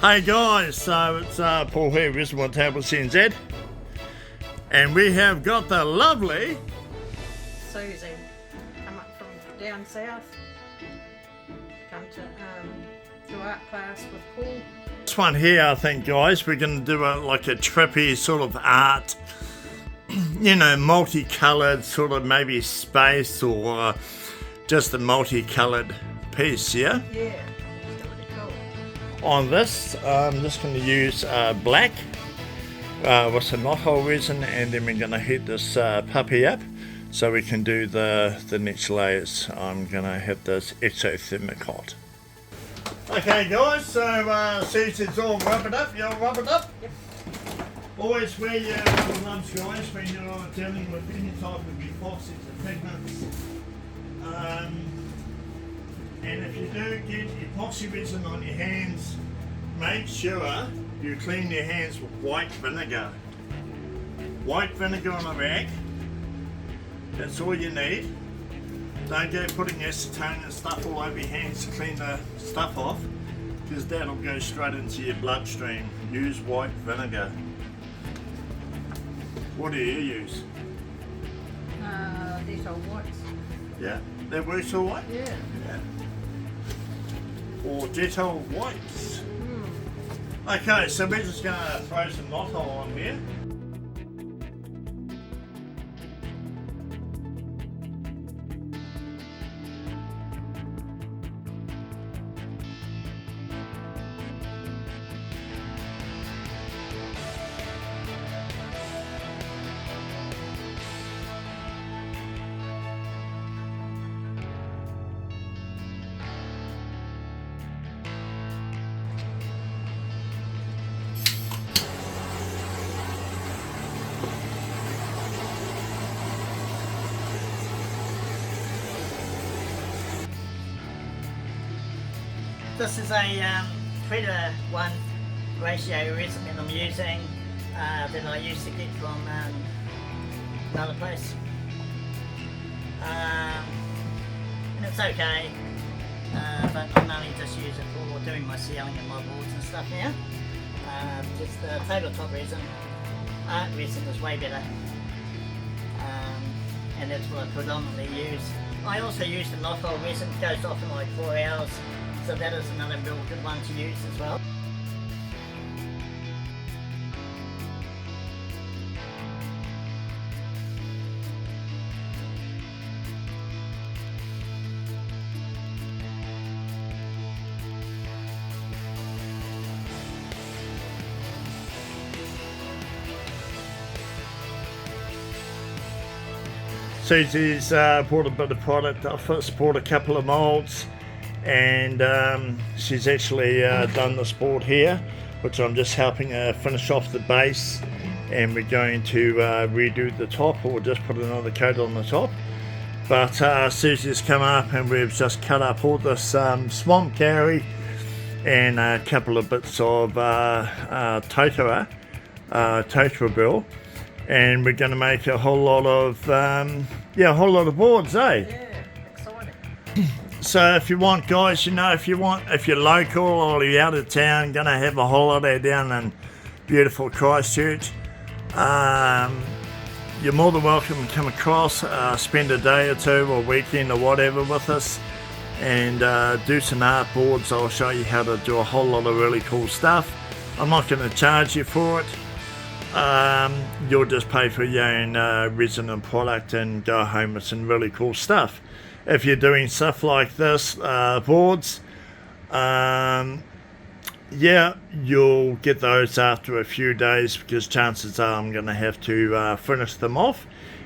Hey guys, so it's Paul here, Resin CNZ, and we have got the lovely Susie come up from down south, come to art class with Paul. This one here, I think, guys, we're going to do like a trippy sort of art, you know, multicoloured sort of maybe space or just a multicoloured piece, yeah? Yeah, it's really cool. On this, I'm just going to use black with some knothole resin, and then we're going to heat this puppy up so we can do the next layers. I'm going to have this exothermic hot. Okay guys, so Susie's all rubbered up, you're rubbered up? Yep. Always wear your gloves, guys, when you're dealing with any type of epoxies or pigments. And if you do get epoxy resin on your hands, make sure you clean your hands with white vinegar. White vinegar on a rag, that's all you need. Don't go putting acetone and stuff all over your hands to clean the stuff off, because that'll go straight into your bloodstream. Use white vinegar. What do you use? These are whites. Yeah, that works all right? Yeah. Or Dettol whites. Okay, so we're just going to throw some knothole on here. This is a 3:1 ratio resin that I'm using that I used to get from another place. And it's okay, but I mainly just use it for doing my sealing and my boards and stuff now. Just the tabletop resin, art resin is way better, and that's what I predominantly use. I also use the knothole resin, it goes off in like 4 hours. So that is another real good one to use as well. Susie's bought a bit of product. I've first bought a couple of moulds, and she's actually done this board here, which I'm just helping her finish off the base, and we're going to redo the top, or just put another coat on the top. But Susie's come up and we've just cut up all this swamp carry and a couple of bits of totara bill, and we're going to make a whole lot of boards, eh? Yeah, exciting. So if you want, guys, you know, if you're local or you're out of town, gonna have a holiday down in beautiful Christchurch, you're more than welcome to come across, spend a day or two or weekend or whatever with us, and do some art boards. I'll show you how to do a whole lot of really cool stuff. I'm not going to charge you for it. You'll just pay for your own resin and product and go home with some really cool stuff. If you're doing stuff like this, boards, yeah, you'll get those after a few days, because chances are I'm going to have to finish them off,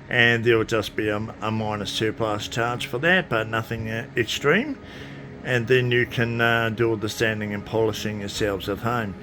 and there'll just be a minor surplus charge for that, but nothing extreme, and then you can do all the sanding and polishing yourselves at home.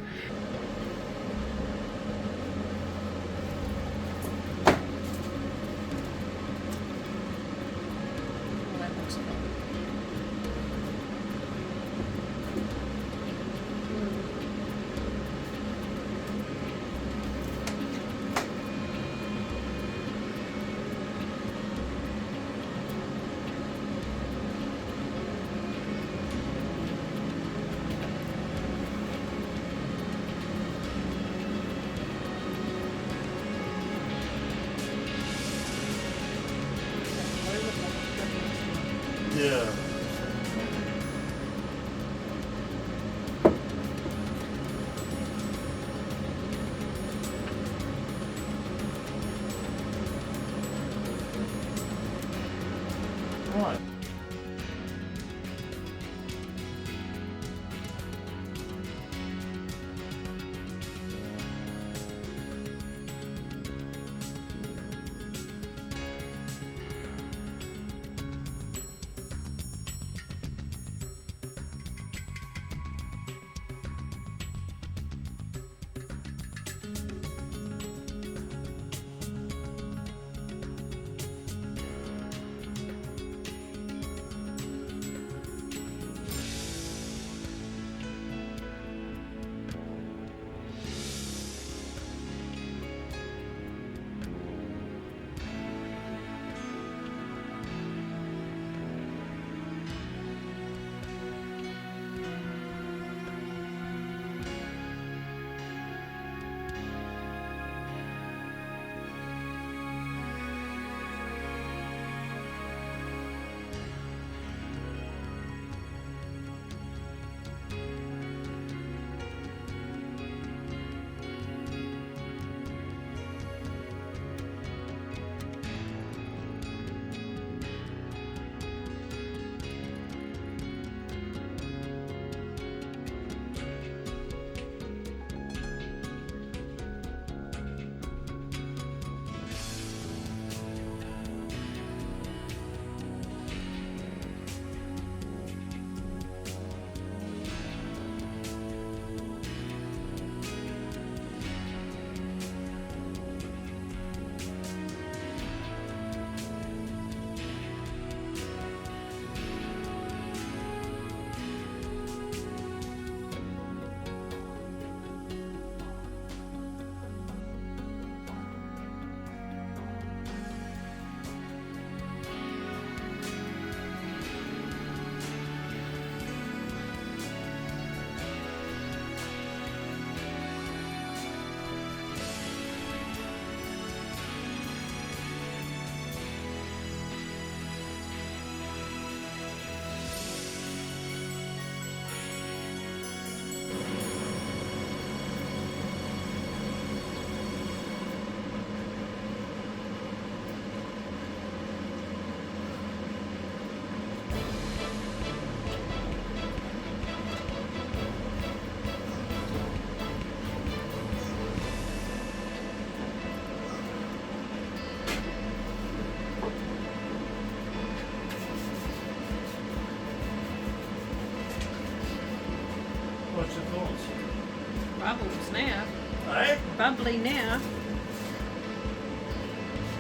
Bubbles now. Eh? Bubbly now.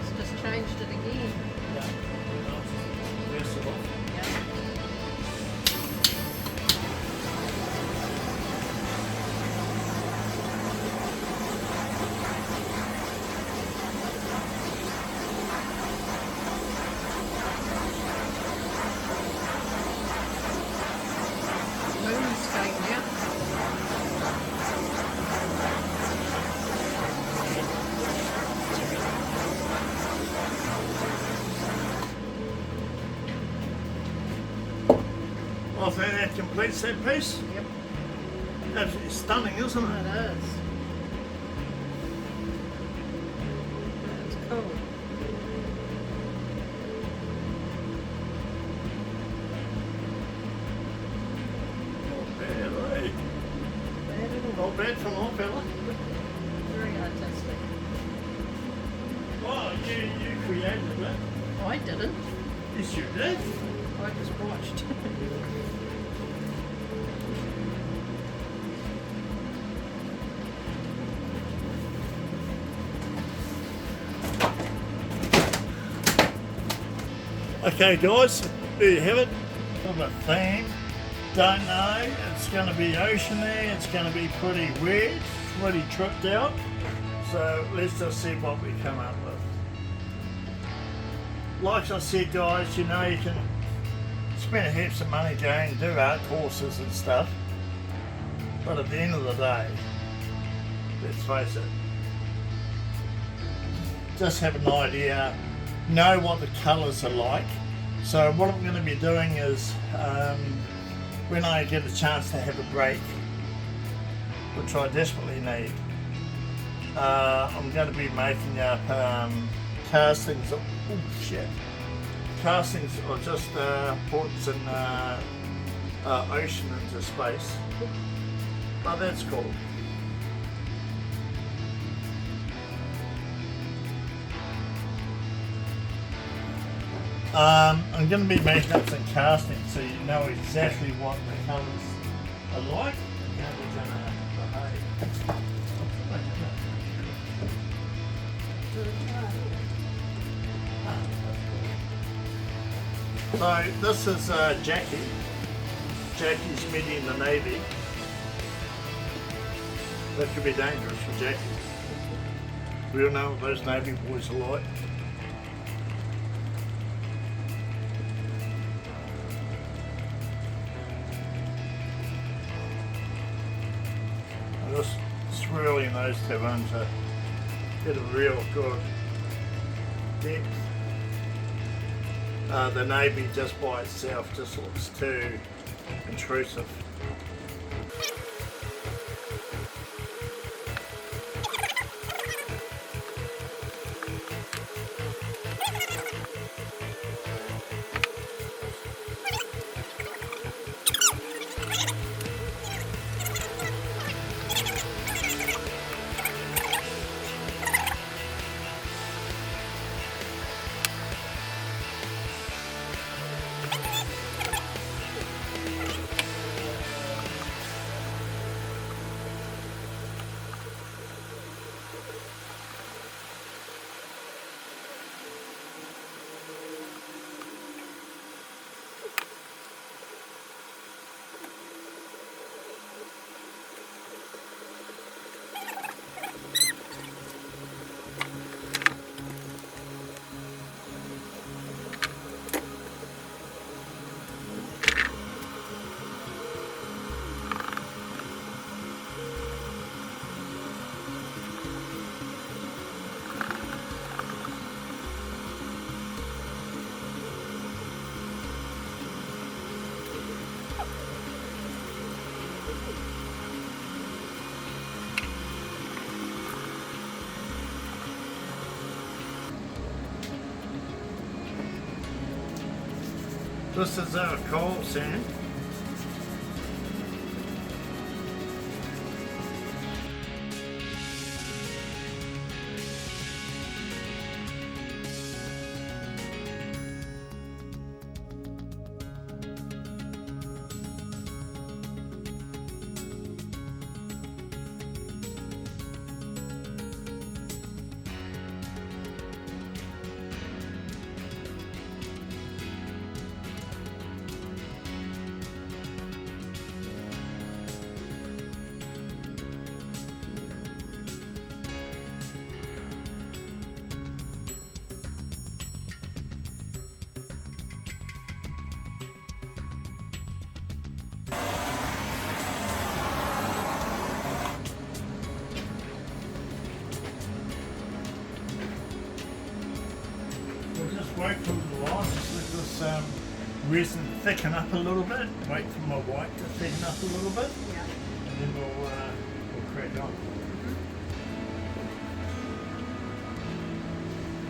It's just changed it again. Yeah. Versatile. Yeah. Moon's going now. I think that completes that piece. Yep. Absolutely stunning, isn't It it? is. That's cool. Not bad, eh? Bad at all. Not bad for my fella. Very artistic. Oh, you created that. I didn't. Yes, you did. I just watched. Okay, guys, there you have it. Got a theme. Don't know. It's going to be oceany. It's going to be pretty weird. Pretty tripped out. So let's just see what we come up with. Like I said, guys, you know, you can spend heaps of money going do art courses and stuff. But at the end of the day, let's face it, just have an idea, know what the colours are like. So what I'm going to be doing is, when I get a chance to have a break, which I desperately need, I'm going to be making up castings of, castings of just putting some ocean into space. But that's cool. I'm going to be making up some castings so you know exactly what the colours are like and how they're going to behave. So this is Jackie. Jackie's meeting in the Navy. That could be dangerous for Jackie. We all know what those Navy boys are like. And just swirling those two in to get a real good depth. The Navy just by itself just looks too intrusive. This is our coal sand. resin thicken up a little bit. Wait for my white to thicken up a little bit, Yeah. and then we'll crack on.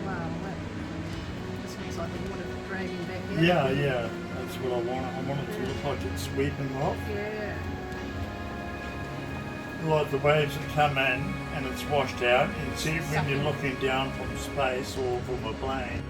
Wow, that smells like the water dragging back out. Yeah, that's what I want. I want it to look like it's sweeping off. Yeah. Like the waves that come in and it's washed out. You can see it when you're looking down from space or from a plane.